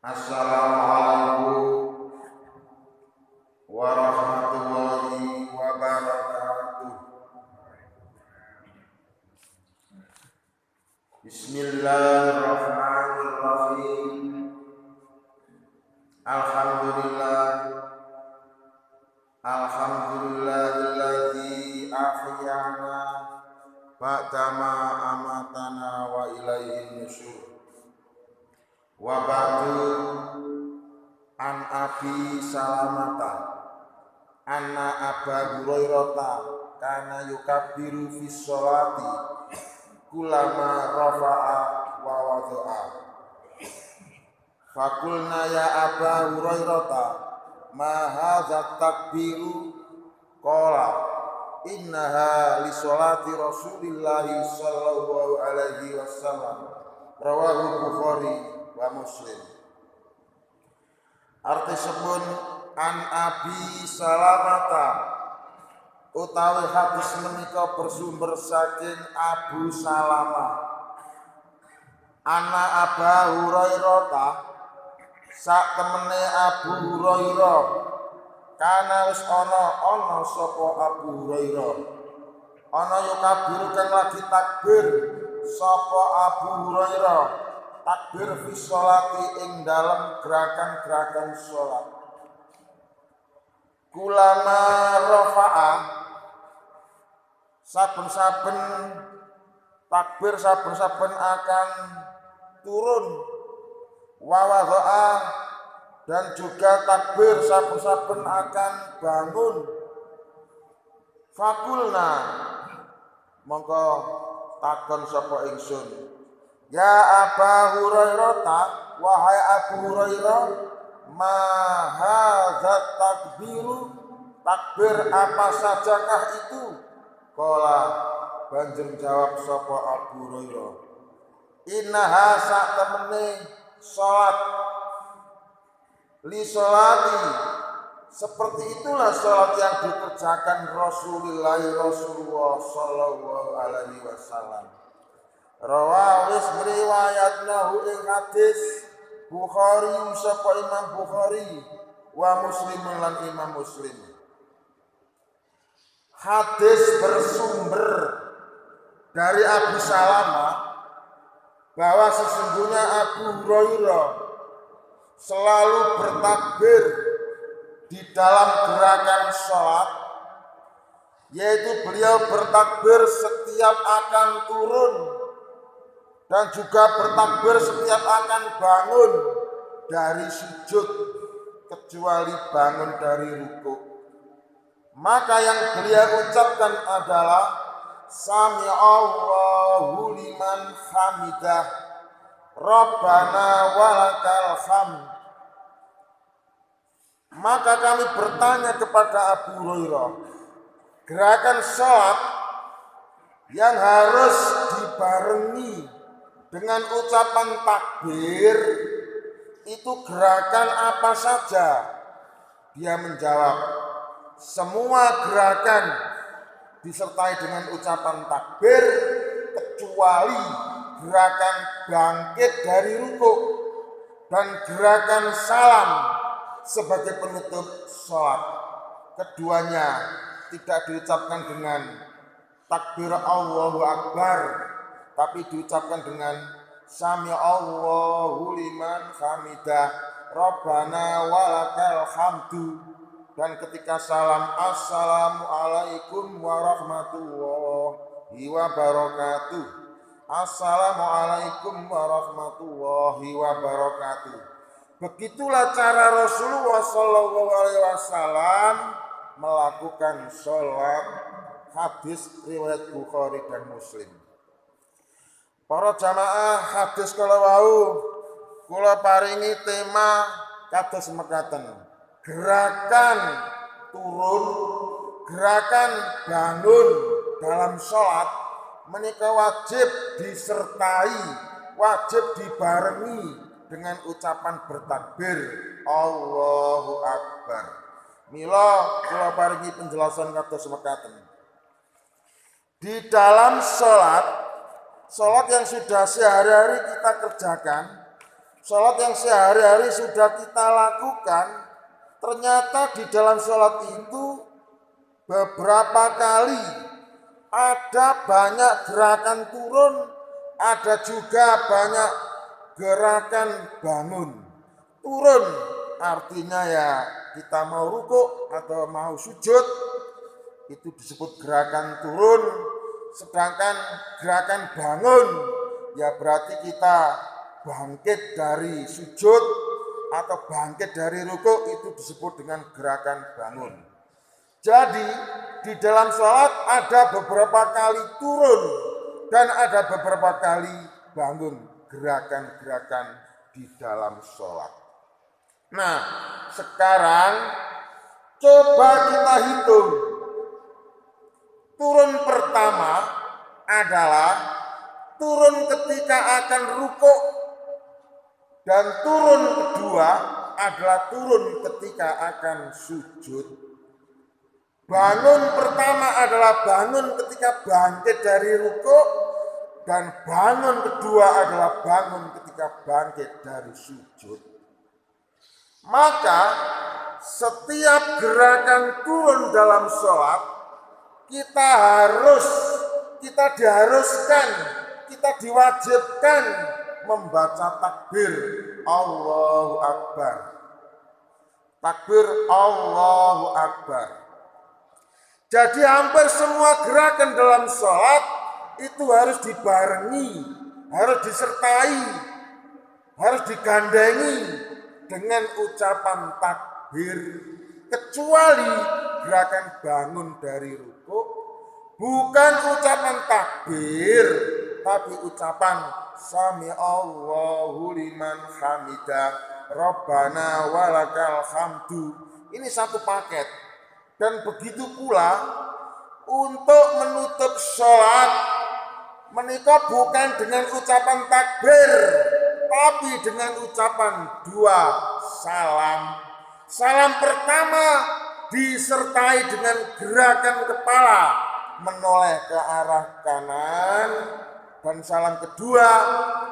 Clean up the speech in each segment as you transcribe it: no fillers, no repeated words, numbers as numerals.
Assalamualaikum warahmatullahi wabarakatuh. Bismillahirrahmanirrahim. Alhamdulillahilladzi ahyana ba'dama amatana wa ilaihin nusyur. Wa ba'du an Abi Salamata anna Aba Hurairata kana yukabbiru fi sholati kulama rafa'a wa wada'a. Fakulna ya Aba Hurairata ma hadza takbiru qala innaha li sholati Rasulillahi sallallahu alaihi wasallam rawahu Bukhari wa Muslim. Artisipun an Abi Salamata utawi hadis menika bersumber saking Abu Salamah ana Aba Hurairah sak temene Abu Hurairah kana wis ana sapa Abu Hurairah ana yukabiru kang lagi takbir sapa Abu Hurairah takbir fi sholati ing dalam gerakan-gerakan sholat. Kulama rafa'a saben-saben takbir saben-saben akan turun, wa wadha'a dan juga takbir saben-saben akan bangun. Fakulna mongko takon sapa ingsun, ya Aba Hurairah, wahai Abu Hurairah, ma hadza takbiru, takbir apa sajakah itu? Qala banjur jawab sapa Abu Hurairah, innaha sak temene salat li sholati, seperti itulah salat yang dikerjakan Rasulullah sallallahu alaihi wasallam. Rawahus riwayatnahu ing hadis Bukhari sapa Imam Bukhari wa Muslim lan Imam Muslim. Hadis bersumber dari Abu Salamah bahwa sesungguhnya Abu Hurairah selalu bertakbir di dalam gerakan sholat, yaitu beliau bertakbir setiap akan turun dan juga bertakbir setiap akan bangun dari sujud kecuali bangun dari ruku. Maka yang beliau ucapkan adalah Sami'allahu liman hamidah Rabbana walakal hamd. Maka kami bertanya kepada Abu Hurairah, gerakan sholat yang harus dibarengi dengan ucapan takbir itu gerakan apa saja? Dia menjawab, semua gerakan disertai dengan ucapan takbir kecuali gerakan bangkit dari rukuk dan gerakan salam sebagai penutup sholat. Keduanya tidak diucapkan dengan takbir Allahu Akbar, tapi diucapkan dengan Sami'allahu liman hamidah Rabbana walakal hamdu. Dan ketika salam, Assalamualaikum warahmatullahi wabarakatuh. Assalamualaikum warahmatullahi wabarakatuh. Begitulah cara Rasulullah SAW melakukan sholat. Hadis riwayat Bukhari dan Muslim. Para jamaah, hadis kala wau kula paringi tema kados mekaten. Gerakan turun, gerakan bangun dalam sholat menika wajib disertai, wajib dibarengi dengan ucapan bertakbir Allahu Akbar. Mila kula paringi penjelasan kados mekaten. Di dalam sholat yang sudah sehari-hari kita kerjakan, Sholat yang sehari-hari sudah kita lakukan, ternyata di dalam sholat itu beberapa kali ada banyak gerakan turun, ada juga banyak gerakan bangun. Turun artinya ya kita mau rukuk atau mau sujud, itu disebut gerakan turun. Sedangkan gerakan bangun ya berarti kita bangkit dari sujud atau bangkit dari rukuk, itu disebut dengan gerakan bangun. Jadi di dalam sholat ada beberapa kali turun dan ada beberapa kali bangun, gerakan-gerakan di dalam sholat. Nah, sekarang coba kita hitung. Turun pertama adalah turun ketika akan rukuk, dan turun kedua adalah turun ketika akan sujud. Bangun pertama adalah bangun ketika bangkit dari rukuk, dan bangun kedua adalah bangun ketika bangkit dari sujud. Maka setiap gerakan turun dalam sholat kita diharuskan, kita diwajibkan membaca takbir Allahu Akbar. Takbir Allahu Akbar. Jadi hampir semua gerakan dalam sholat itu harus dibarengi, harus disertai, harus digandengi dengan ucapan takbir. Kecuali gerakan bangun dari rukuk bukan ucapan takbir, tapi ucapan Sami Allahu liman hamidah Rabbana walakal hamdu. Ini satu paket. Dan begitu pula untuk menutup sholat, menikah bukan dengan ucapan takbir, tapi dengan ucapan dua salam. Salam pertama disertai dengan gerakan kepala menoleh ke arah kanan, dan salam kedua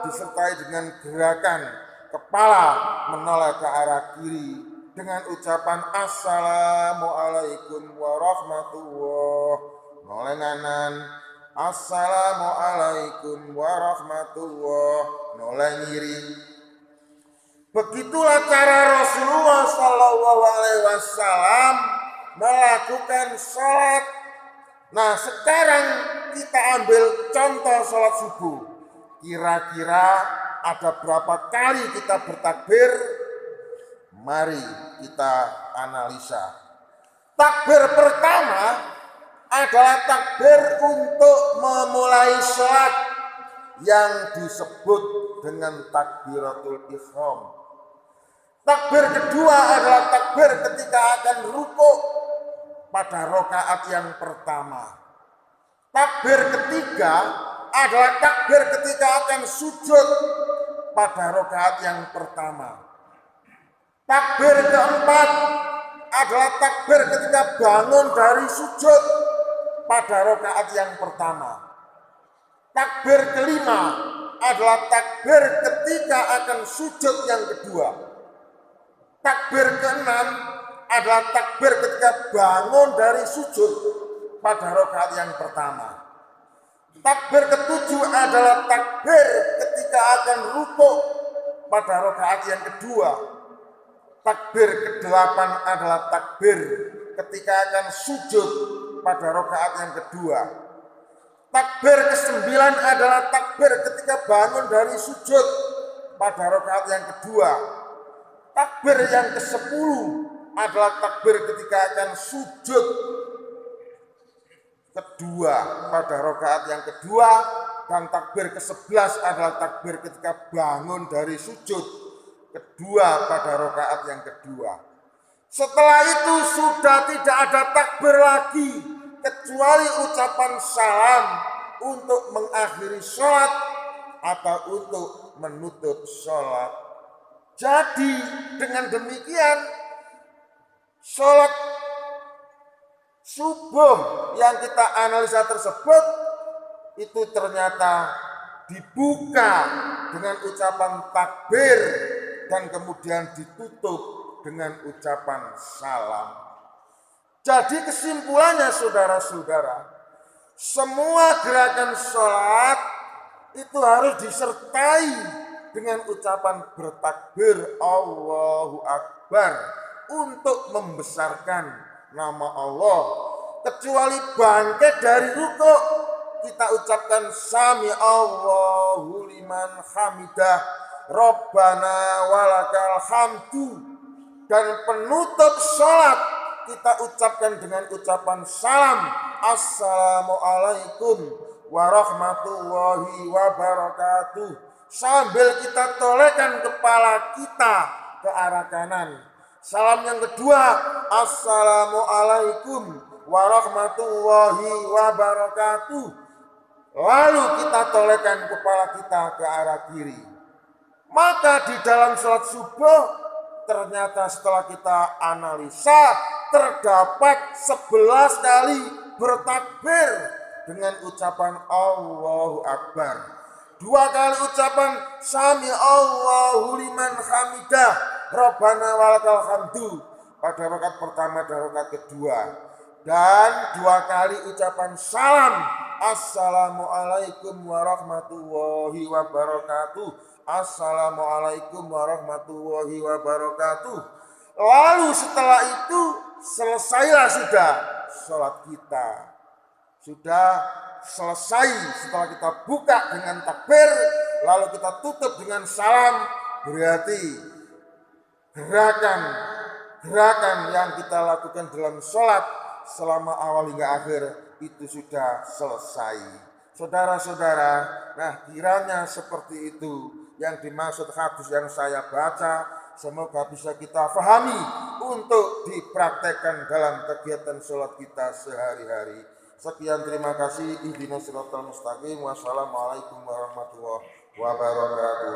disertai dengan gerakan kepala menoleh ke arah kiri dengan ucapan Assalamualaikum warahmatullahi noleh nganan, Assalamualaikum warahmatullahi noleh ngiri. Begitulah cara Rasulullah SAW melakukan sholat. Nah, sekarang kita ambil contoh sholat subuh. Kira-kira ada berapa kali kita bertakbir? Mari kita analisa. Takbir pertama adalah takbir untuk memulai sholat yang disebut dengan takbiratul ihram. Takbir kedua adalah takbir ketika akan rukuk pada rakaat yang pertama. Takbir ketiga adalah takbir ketika akan sujud pada rakaat yang pertama. Takbir keempat adalah takbir ketika bangun dari sujud pada rakaat yang pertama. Takbir kelima adalah takbir ketika akan sujud yang kedua. Takbir keenam adalah takbir ketika bangun dari sujud pada rakaat yang pertama. Takbir ketujuh adalah takbir ketika akan rukuk pada rakaat yang kedua. Takbir kedelapan adalah takbir ketika akan sujud pada rakaat yang kedua. Takbir kesembilan adalah takbir ketika bangun dari sujud pada rakaat yang kedua. Takbir yang ke-10 adalah takbir ketika akan sujud kedua pada rakaat yang kedua, dan takbir ke-11 adalah takbir ketika bangun dari sujud kedua pada rakaat yang kedua. Setelah itu sudah tidak ada takbir lagi kecuali ucapan salam untuk mengakhiri sholat atau untuk menutup sholat. Jadi dengan demikian sholat subuh yang kita analisa tersebut itu ternyata dibuka dengan ucapan takbir dan kemudian ditutup dengan ucapan salam. Jadi kesimpulannya saudara-saudara, semua gerakan sholat itu harus disertai dengan ucapan bertakbir Allahu Akbar untuk membesarkan nama Allah. Kecuali bangkit dari rukuk, kita ucapkan sami Allahu liman hamidah Rabbana walakal hamdu, dan penutup sholat kita ucapkan dengan ucapan salam Assalamualaikum warahmatullahi wabarakatuh, sambil kita tolehkan kepala kita ke arah kanan. Salam yang kedua, Assalamualaikum warahmatullahi wabarakatuh, lalu kita tolehkan kepala kita ke arah kiri. Maka di dalam sholat subuh ternyata setelah kita analisa terdapat 11 kali bertakbir dengan ucapan Allahu Akbar, 2 kali ucapan sami Allahu liman hamidah Rabbana walakal hamdu pada rakaat pertama dan rakaat kedua, dan 2 kali ucapan salam Assalamualaikum warahmatullahi wabarakatuh, Assalamualaikum warahmatullahi wabarakatuh. Lalu setelah itu selesailah sudah sholat kita. Sudah selesai setelah kita buka dengan takbir, lalu kita tutup dengan salam, berarti gerakan yang kita lakukan dalam sholat selama awal hingga akhir itu sudah selesai. Saudara-saudara, nah kiranya seperti itu yang dimaksud hadis yang saya baca, semoga bisa kita pahami untuk dipraktekkan dalam kegiatan sholat kita sehari-hari. Sekian, terima kasih. Ihdinas siratal mustaqim. Wassalamualaikum warahmatullahi wabarakatuh.